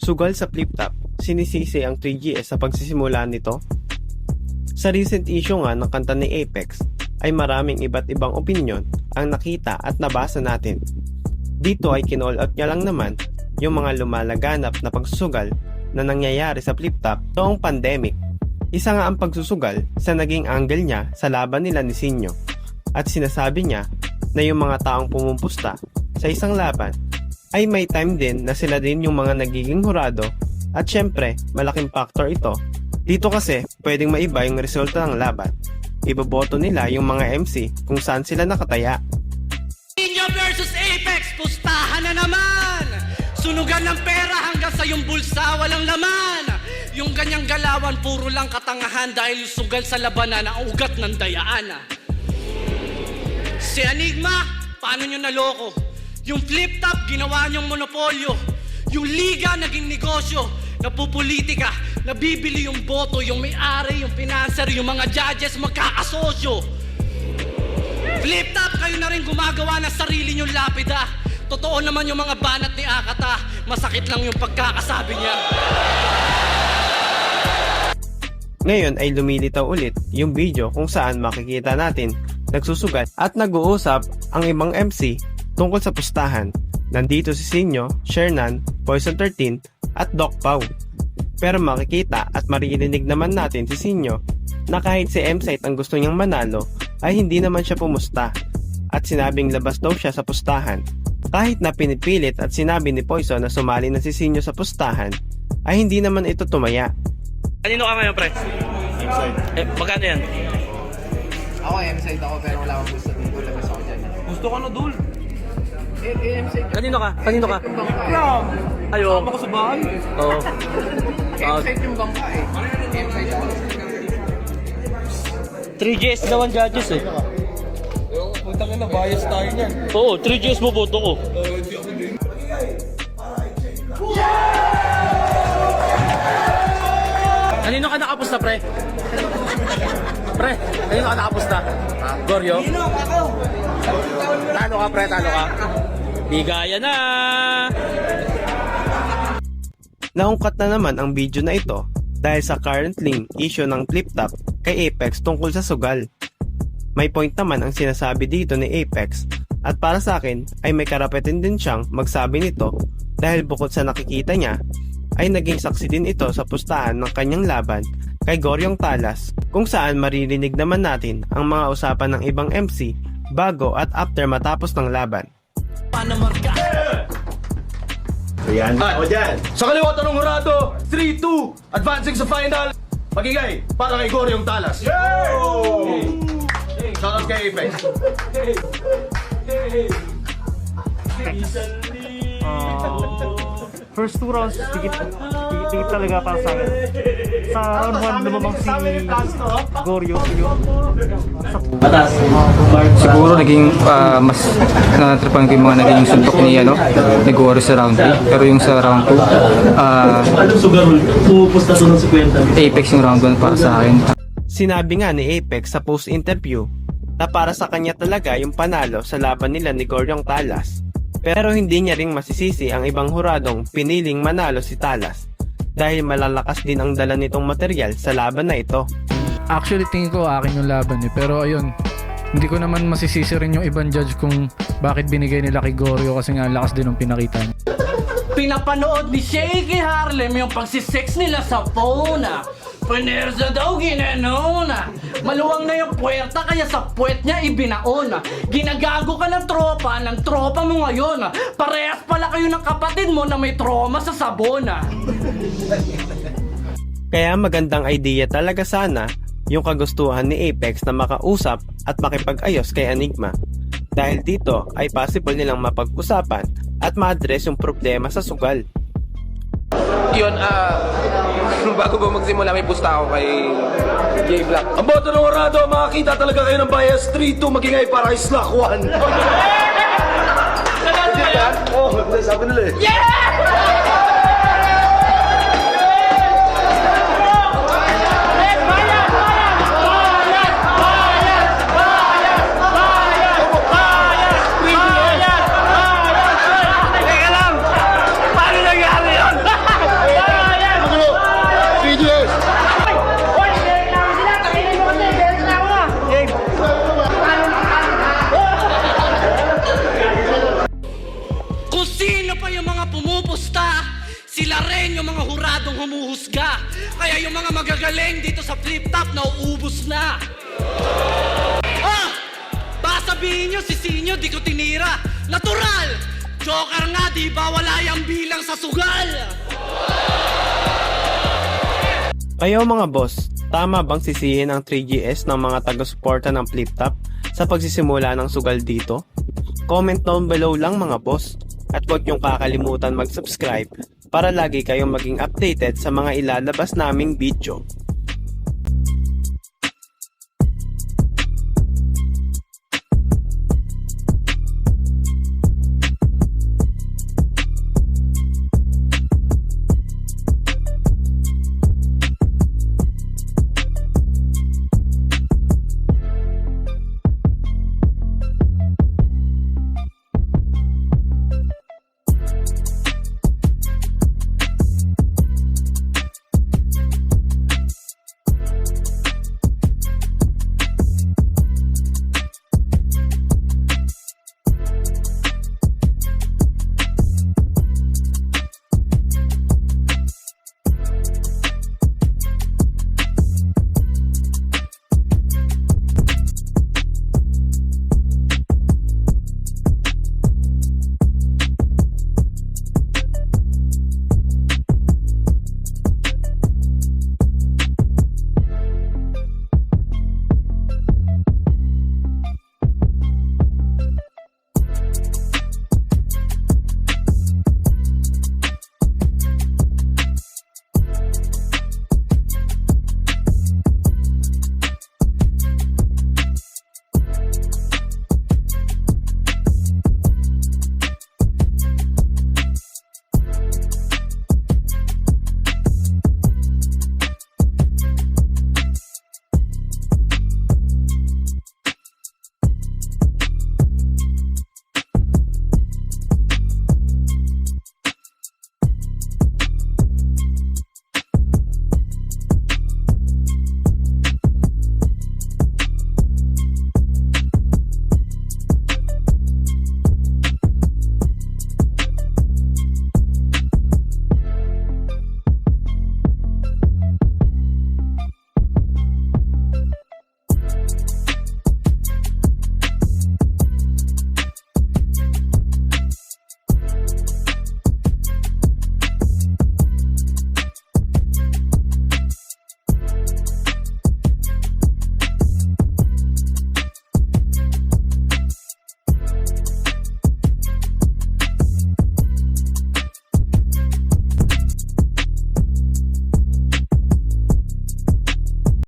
Sugal sa flip-top, sinisisi ang 3GS sa pagsisimula nito? Sa recent issue nga ng kanta ni Apex, ay maraming iba't ibang opinyon ang nakita at nabasa natin. Dito ay kinall out niya lang naman yung mga lumalaganap na pagsusugal na nangyayari sa flip-top noong pandemic. Isa nga ang pagsusugal sa naging angle niya sa laban nila ni Sinyo. At sinasabi niya na yung mga taong pumumpusta sa isang laban ay may time din na sila din yung mga nagiging hurado at syempre malaking factor ito. Dito kasi pwedeng maiba yung resulta ng laban. Iboboto nila yung mga MC kung saan sila nakataya. Sinyo versus Apex, pustahan na naman! Sunugan ng pera hanggang sa yung bulsa walang laman. Yung ganyang galawan puro lang katangahan dahil sugal sa labanan ang ugat ng dayaan. Si Enigma, paano nyo naloko? Yung flip-top, ginawa niyong monopolyo. Yung liga, naging negosyo. Napupolitika, nabibili yung boto, yung may-ari, yung financer, yung mga judges, magkakasosyo. Flip-top, kayo na rin gumagawa ng sarili niyong lapida. Totoo naman yung mga banat ni Akata. Masakit lang yung pagkakasabi niya. Ngayon ay lumilitaw ulit yung video kung saan makikita natin nagsusugat at nag-uusap ang ibang MC tungkol sa pustahan. Nandito si Sinyo, Shernan, Poison 13 at Doc Pau. Pero makikita at maririnig naman natin si Sinyo na kahit si M-Site ang gusto niyang manalo ay hindi naman siya pumusta at sinabing labas daw siya sa pustahan. Kahit na pinipilit at sinabi ni Poison na sumali na si Sinyo sa pustahan ay hindi naman ito tumaya. Kanino ka ngayon, pre? M-side. Magkano yan? Ako M-side ako pero wala akong gusto dito. Labas ako dyan. Gusto ko na dul. M-side yung... Kanino ka? Kanino ka? Ayo. Sama ko sa bahay. Oo. M-side yung bangka eh. M-side ako. 3GS daw ang judges eh. Punta ka na, bias tayo niyan. Oo, 3GS mo boto ko. Kanino ka nakapusta, pre? Pre, kanino ka nakapusta? Goryo? Talo ka, pre, talo ka. Bigaya na! Naungkat na naman ang video na ito dahil sa currently issue ng flip-top kay Apex tungkol sa sugal. May point naman ang sinasabi dito ni Apex at para sa akin ay may karapatan din siyang magsabi nito dahil bukod sa nakikita niya ay naging saksi din ito sa pustahan ng kanyang laban kay Goryong Talas kung saan maririnig naman natin ang mga usapan ng ibang MC bago at after matapos ng laban. Ayan, ako dyan. Sa kaliwa tanong hurado, 3-2, advancing sa final. Magigay, para kay Goryong Talas. Shoutout kay Apex. First two rounds, tigit talaga para sa akin. Sa round 1, lumabang si Goryo. Siguro naging mas natripan ko yung mga naging suntok ni Goryo sa round 3. Pero yung sa round 2, Apex yung round 1 para sa akin. Sinabi nga ni Apex sa post-interview na para sa kanya talaga yung panalo sa laban nila ni Goryong Talas. Pero hindi niya ring masisisi ang ibang huradong piniling manalo si Talas dahil malalakas din ang dala nitong material sa laban na ito. Actually tingin ko akin yung laban eh, pero ayun, hindi ko naman masisisi rin yung ibang judge kung bakit binigay nila kay Goryo kasi nga lakas din ng pinakita niya. Pinapanood ni Shaky Harlem yung pagsisex nila sa phone. Punerza daw ginanona. Maluwang na yung puwerta kaya sa puwet niya ibinaon. Ginagago ka ng tropa mo ngayon. Parehas pala kayo ng kapatid mo na may trauma sa sabon. Kaya magandang idea talaga sana yung kagustuhan ni Apex na makausap at makipag-ayos kay Enigma. Dahil dito ay possible nilang mapag-usapan at ma-address yung problema sa sugal. Yun, bago ba magsimula may pusta ako kay J-Black. Ang boto ng hurado, makakita talaga kayo ng bias 3-2, magingay para kay Slack 1. Oo, sabi nila eh. Sila rin yung mga huradong humuhusga. Kaya yung mga magagaling dito sa flip top nauubos na. Baka sabihin nyo, si Sinyo di ko tinira. Natural! Joker nga, di ba wala yung bilang sa sugal? Kayo mga boss, tama bang sisihin ang 3GS ng mga taga-suporta ng flip top sa pagsisimula ng sugal dito? Comment down below lang mga boss. At huwag niyong kakalimutan mag-subscribe para lagi kayong maging updated sa mga ilalabas naming video.